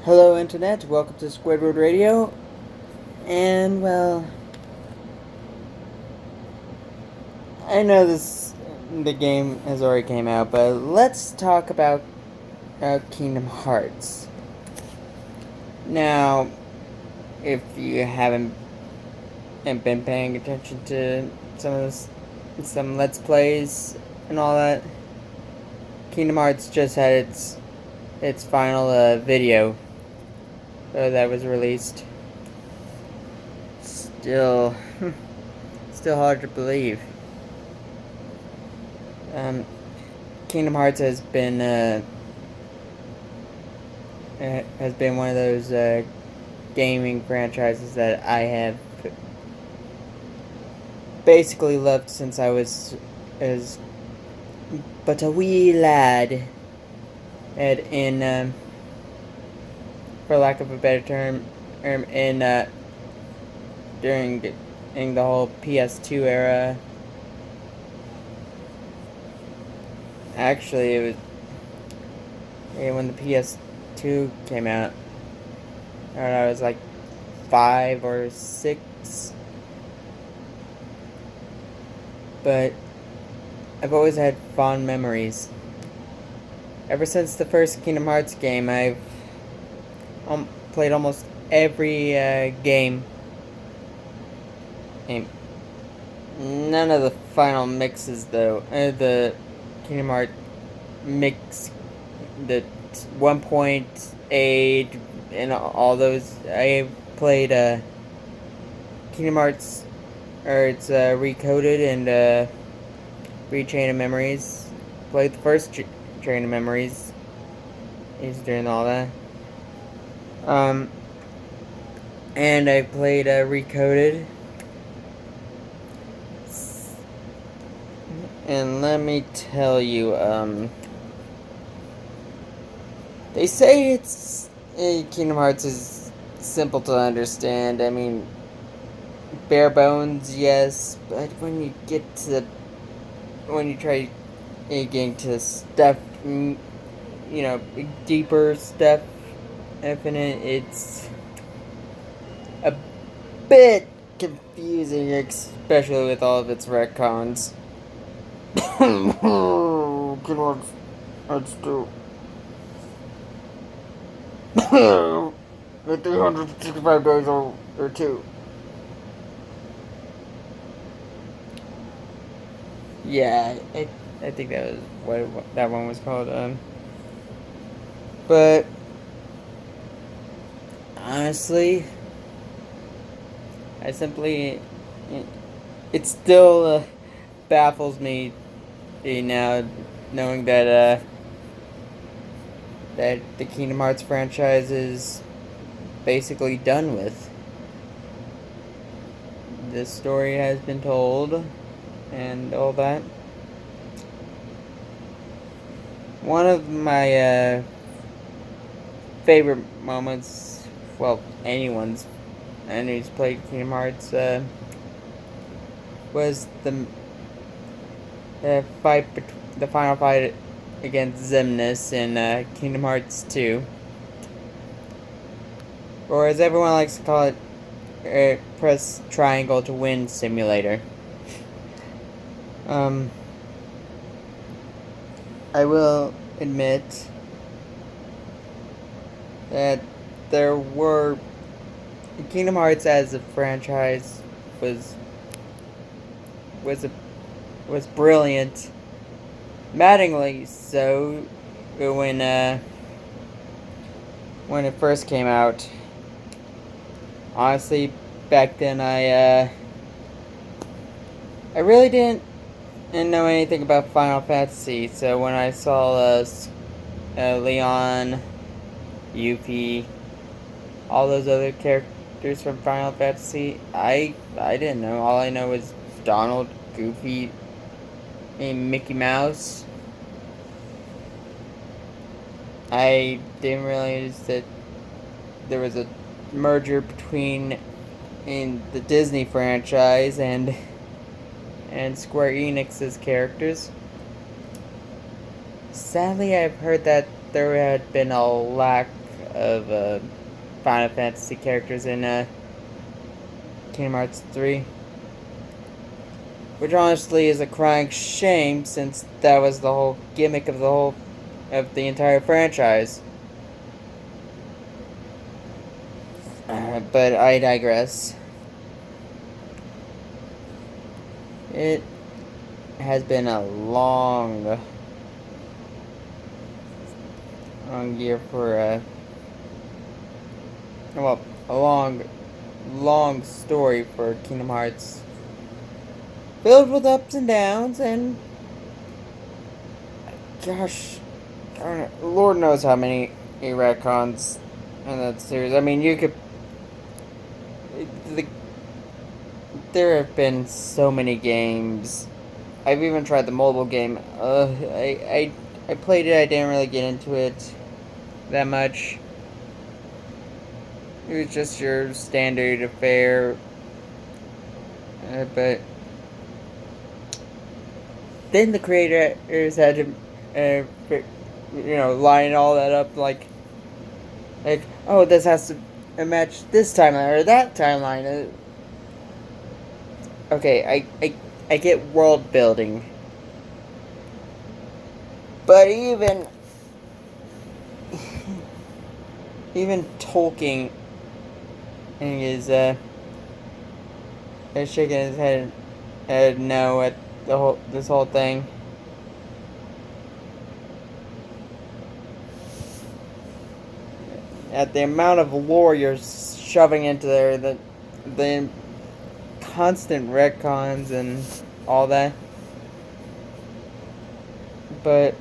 Hello, Internet. Welcome to Squidward Radio. And, well, I know the game has already came out, but let's talk about Kingdom Hearts. Now, if you haven't been paying attention to some Let's Plays and all that, Kingdom Hearts just had its final video that was released. Still, still hard to believe. Kingdom Hearts has been one of those gaming franchises that I have basically loved since I was as but a wee lad. And for lack of a better term, during the whole PS2 era. Actually, it was when the PS2 came out. I was like 5 or 6. But I've always had fond memories. Ever since the first Kingdom Hearts game, I've played almost every game. None of the final mixes, though. The Kingdom Hearts mix, the 1.8, and all those. I played Kingdom Hearts, or it's Recoded and Rechain of Memories. Played the first Chain of Memories. He's doing all that. And I played Recoded. And let me tell you, they say Kingdom Hearts is simple to understand. I mean, bare bones, yes, but when you try getting to stuff, deeper stuff, it's a bit confusing, especially with all of its retcons. Let's do the 365 days or 2. Yeah, I think that was what that one was called. But honestly, it still baffles me now, knowing that the Kingdom Hearts franchise is basically done with. The story has been told, and all that. One of my favorite moments, well, anyone's, and who's played Kingdom Hearts, was the final fight against Xemnas in Kingdom Hearts 2, or as everyone likes to call it, press triangle to win simulator. I will admit that Kingdom Hearts as a franchise was brilliant, maddeningly so, when it first came out. Honestly, back then I really didn't know anything about Final Fantasy, so when I saw Leon, Yuffie, all those other characters from Final Fantasy, I didn't know. All I know was Donald, Goofy, and Mickey Mouse. I didn't realize that there was a merger between in the Disney franchise and Square Enix's characters. Sadly, I've heard that there had been a lack of Final Fantasy characters in Kingdom Hearts 3. Which honestly is a crying shame, since that was the whole gimmick of the entire franchise. But I digress. It has been a long year for well, a long story for Kingdom Hearts, filled with ups and downs, and gosh, Lord knows how many retcons in that series. I mean, the, there have been so many games. I've even tried the mobile game. I played it. I didn't really get into it that much. It was just your standard affair, but then the creators had to, line all that up like, oh, this has to match this timeline or that timeline. Okay, I get world building, but even Tolkien is shaking his head no at this whole thing. At the amount of lore you're shoving into there, the constant retcons and all that. But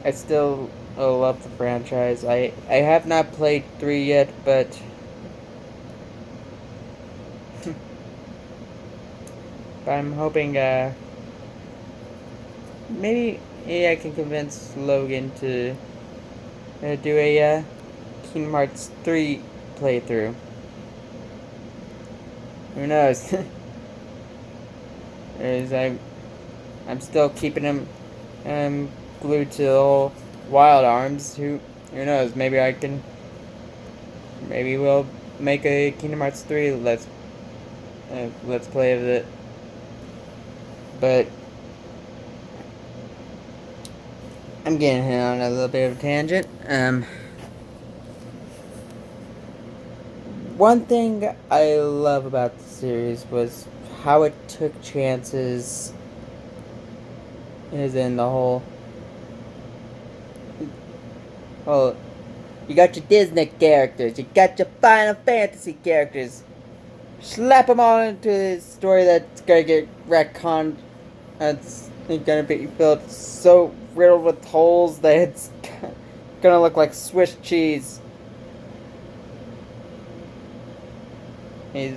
I still love the franchise. I have not played 3 yet, but I'm hoping maybe I can convince Logan to do a Kingdom Hearts 3 playthrough. Who knows? I'm still keeping him glued to the whole Wild Arms. Who knows? Maybe we'll make a Kingdom Hearts 3 let's play of it. But I'm getting on a little bit of a tangent. One thing I love about the series was how it took chances. Is in the whole. Well, you got your Disney characters, you got your Final Fantasy characters. Slap them all into a story that's gonna get retconned. That's gonna be filled so riddled with holes that it's gonna look like Swiss cheese. He's.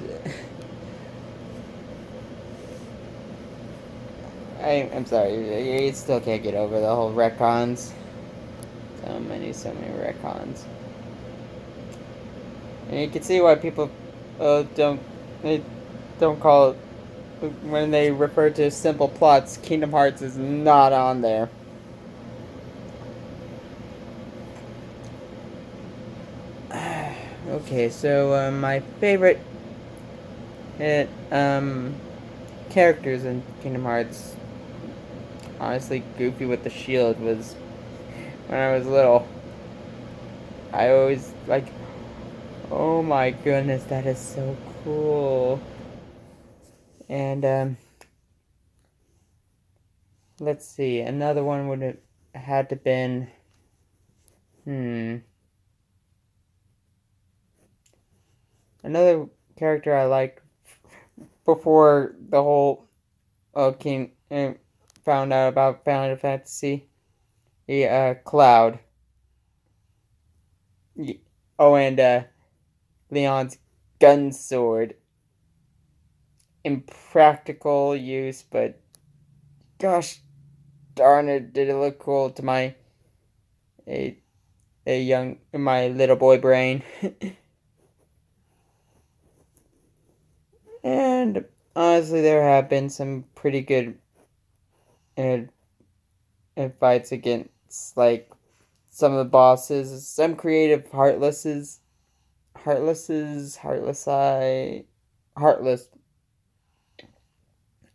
I'm sorry, you still can't get over the whole retcons. So many retcons. And you can see why people don't call it, when they refer to simple plots, Kingdom Hearts is not on there. Okay, so my favorite characters in Kingdom Hearts, honestly, Goofy with the shield was when I was little. I always oh my goodness, that is so cool. And let's see, another one would have had to been another character I liked before the whole King found out about Final Fantasy. Cloud. Oh, and Leon's gun sword. Impractical use, but gosh darn it, did it look cool to my my little boy brain. And honestly, there have been some pretty good fights against some of the bosses, some creative heartless,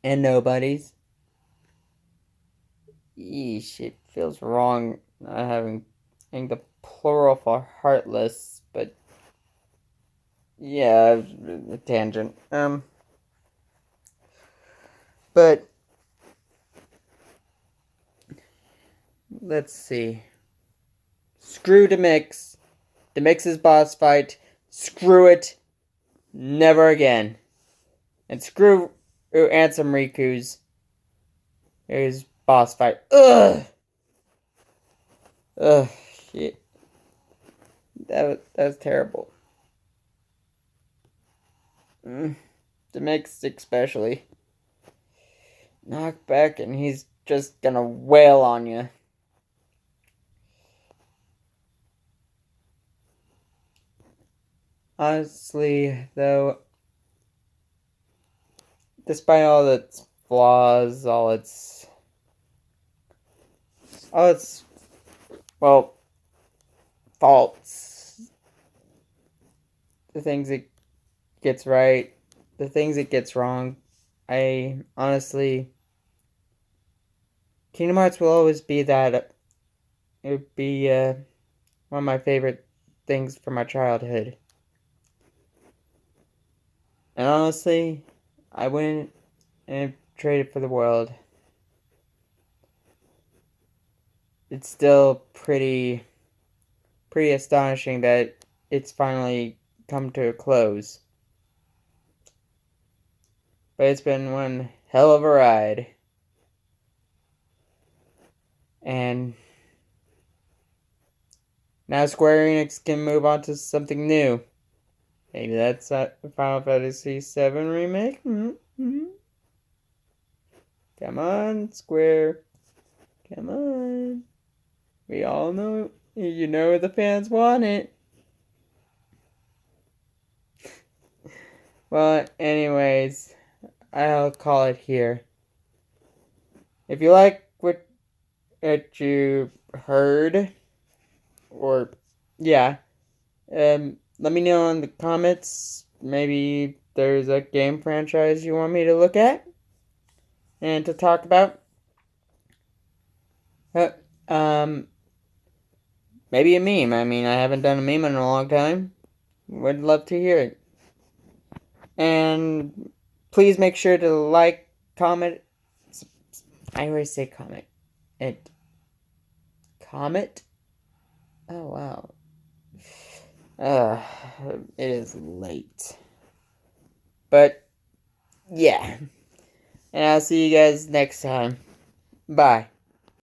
and nobodies. Yeesh, it feels wrong not having the plural for heartless, but yeah, a tangent. But let's see. Screw Demix. Demix's boss fight. Screw it. Never again. And screw Ansem Riku's his boss fight. Ugh. Ugh. Shit. That was terrible. Demix especially. Knock back and he's just gonna wail on you. Honestly, though, despite all its flaws, all its well, faults, the things it gets right, the things it gets wrong, I honestly, Kingdom Hearts will always be that. It would be one of my favorite things from my childhood. And honestly, I wouldn't trade it for the world. It's still pretty astonishing that it's finally come to a close. But it's been one hell of a ride. And now Square Enix can move on to something new. Maybe that's a Final Fantasy VII remake? Mm-hmm. Come on, Square. Come on. We all know, you know the fans want it. Well, anyways, I'll call it here. If you like what you heard, or yeah, let me know in the comments. Maybe there's a game franchise you want me to look at and to talk about. Maybe a meme. I mean, I haven't done a meme in a long time. Would love to hear it. And please make sure to like, comment. I always say comment. Comment? Oh, wow. It is late. But, yeah. And I'll see you guys next time. Bye.